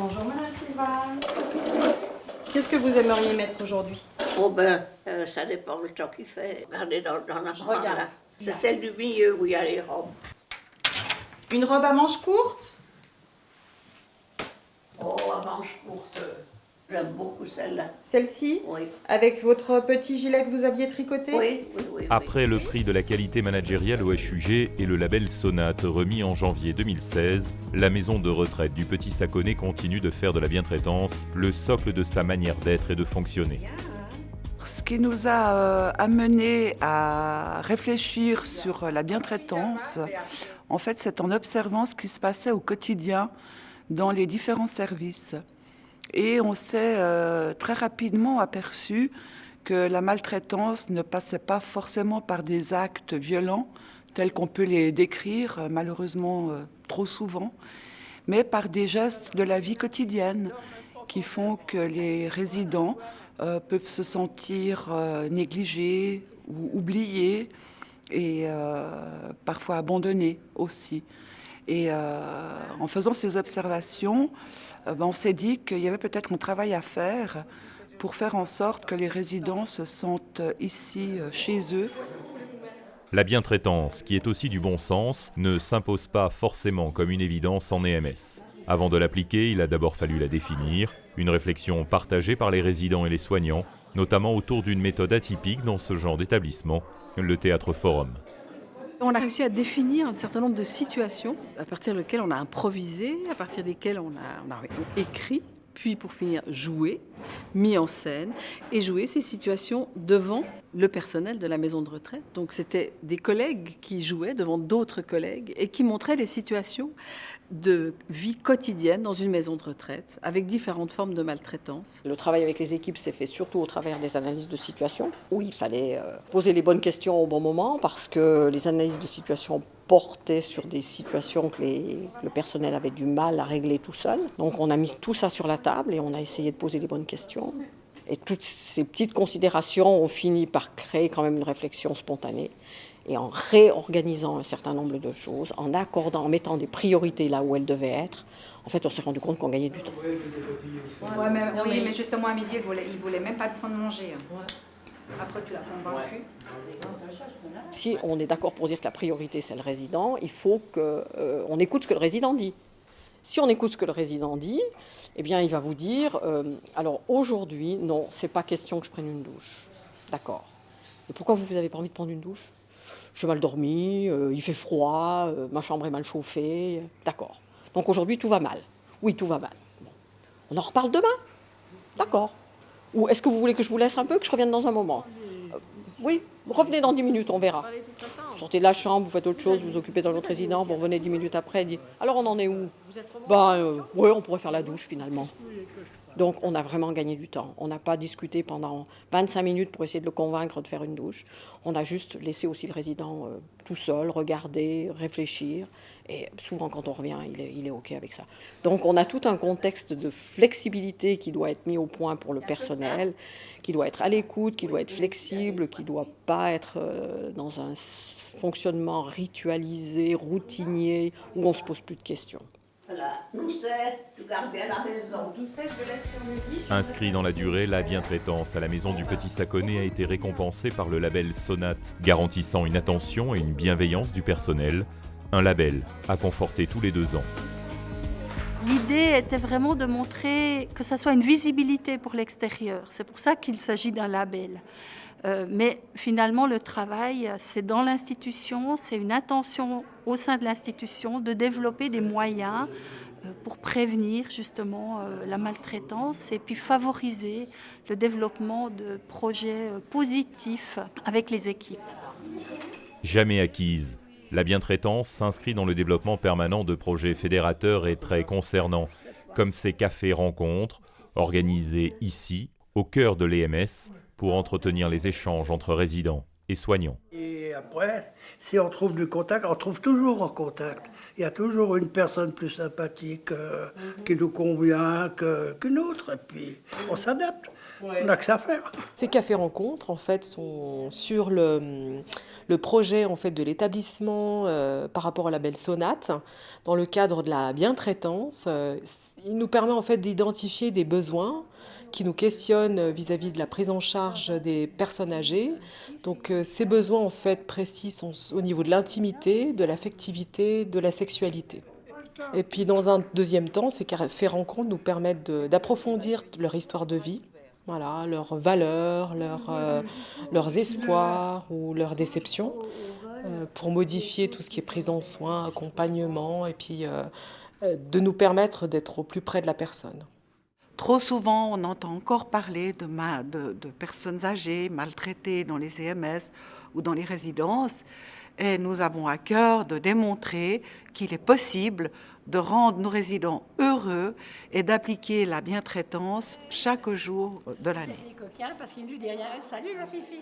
Bonjour Madame Kiva. Qu'est-ce que vous aimeriez mettre aujourd'hui? Ça dépend du temps qu'il fait. Regardez dans la Je regarde regarde. là. C'est celle du milieu où il y a les robes. Une robe à manches courtes? Oh, à manches courtes, j'aime beaucoup celle-là. Celle-ci? Oui. Avec votre petit gilet que vous aviez tricoté? Oui. Après le prix de la qualité managériale au HUG et le label Sonate remis en janvier 2016, la maison de retraite du Petit Saconnet continue de faire de la bientraitance le socle de sa manière d'être et de fonctionner. Ce qui nous a amené à réfléchir sur la bientraitance, en fait, c'est en observant ce qui se passait au quotidien dans les différents services. Et on s'est très rapidement aperçu que la maltraitance ne passait pas forcément par des actes violents, tels qu'on peut les décrire malheureusement trop souvent, mais par des gestes de la vie quotidienne qui font que les résidents peuvent se sentir négligés ou oubliés et parfois abandonnés aussi. Et en faisant ces observations, on s'est dit qu'il y avait peut-être un travail à faire pour faire en sorte que les résidents se sentent ici chez eux. La bientraitance, qui est aussi du bon sens, ne s'impose pas forcément comme une évidence en EMS. Avant de l'appliquer, il a d'abord fallu la définir, une réflexion partagée par les résidents et les soignants, notamment autour d'une méthode atypique dans ce genre d'établissement, le théâtre forum. On a réussi à définir un certain nombre de situations à partir desquelles on a improvisé, à partir desquelles on a écrit, puis pour finir joué, mis en scène et joué ces situations devant le personnel de la maison de retraite. Donc c'était des collègues qui jouaient devant d'autres collègues et qui montraient des situations de vie quotidienne dans une maison de retraite avec différentes formes de maltraitance. Le travail avec les équipes s'est fait surtout au travers des analyses de situation où il fallait poser les bonnes questions au bon moment parce que les analyses de situation portaient sur des situations que le personnel avait du mal à régler tout seul. Donc on a mis tout ça sur la table et on a essayé de poser les bonnes questions. Et toutes ces petites considérations ont fini par créer quand même une réflexion spontanée. Et en réorganisant un certain nombre de choses, en accordant, en mettant des priorités là où elles devaient être, en fait, on s'est rendu compte qu'on gagnait du temps. Mais justement, à midi, il voulait même pas descendre manger. Après, tu l'as convaincu. Si on est d'accord pour dire que la priorité, c'est le résident, il faut qu'on écoute ce que le résident dit. Si on écoute ce que le résident dit, eh bien, il va vous dire, alors aujourd'hui, non, c'est pas question que je prenne une douche. D'accord. Et pourquoi vous n'avez pas envie de prendre une douche ? J'ai mal dormi, il fait froid, ma chambre est mal chauffée. D'accord. Donc aujourd'hui, tout va mal. Oui, tout va mal. Bon. On en reparle demain ? D'accord. Ou est-ce que vous voulez que je vous laisse un peu, que je revienne dans un moment ? Oui, revenez dans 10 minutes, on verra. Vous sortez de la chambre, vous faites autre chose, vous vous occupez d'un autre résident, vous revenez 10 minutes après, dit alors on en est où ? Oui, on pourrait faire la douche finalement. Donc on a vraiment gagné du temps. On n'a pas discuté pendant 25 minutes pour essayer de le convaincre de faire une douche. On a juste laissé aussi le résident tout seul, regarder, réfléchir. Et souvent quand on revient, il est OK avec ça. Donc on a tout un contexte de flexibilité qui doit être mis au point pour le personnel, qui doit être à l'écoute, qui doit être flexible, qui ne doit pas être dans un fonctionnement ritualisé, routinier, où on ne se pose plus de questions. Voilà, tu gardes bien la maison. Inscrit dans la durée, la bientraitance à la maison du Petit Saconnet a été récompensée par le label Sonate, garantissant une attention et une bienveillance du personnel. Un label à conforter tous les 2 ans. L'idée était vraiment de montrer que ça soit une visibilité pour l'extérieur. C'est pour ça qu'il s'agit d'un label. Mais finalement, le travail, c'est dans l'institution, c'est une intention au sein de l'institution de développer des moyens pour prévenir justement la maltraitance et puis favoriser le développement de projets positifs avec les équipes. Jamais acquise, la bientraitance s'inscrit dans le développement permanent de projets fédérateurs et très concernants, comme ces cafés-rencontres, organisés ici, au cœur de l'EMS, pour entretenir les échanges entre résidents et soignants. Et après, si on trouve du contact, on trouve toujours en contact. Il y a toujours une personne plus sympathique qui nous convient qu'une autre, et puis on s'adapte. On n'a que ça à faire. Ces cafés-rencontres, en fait, sont sur le projet en fait, de l'établissement par rapport au label Sonate, dans le cadre de la bientraitance. Il nous permet en fait d'identifier des besoins qui nous questionnent vis-à-vis de la prise en charge des personnes âgées. Donc ces besoins en fait précis sont au niveau de l'intimité, de l'affectivité, de la sexualité. Et puis dans un deuxième temps, ces cafés-rencontres nous permettent d'approfondir leur histoire de vie. Voilà, leurs valeurs, leurs espoirs ou leurs déceptions, pour modifier tout ce qui est prise en soin, accompagnement, et puis de nous permettre d'être au plus près de la personne. Trop souvent, on entend encore parler de personnes âgées, maltraitées dans les CMS ou dans les résidences. Et nous avons à cœur de démontrer qu'il est possible de rendre nos résidents heureux et d'appliquer la bientraitance chaque jour de l'année. Les coquins, parce qu'il ne lui dit rien. Salut la fifi.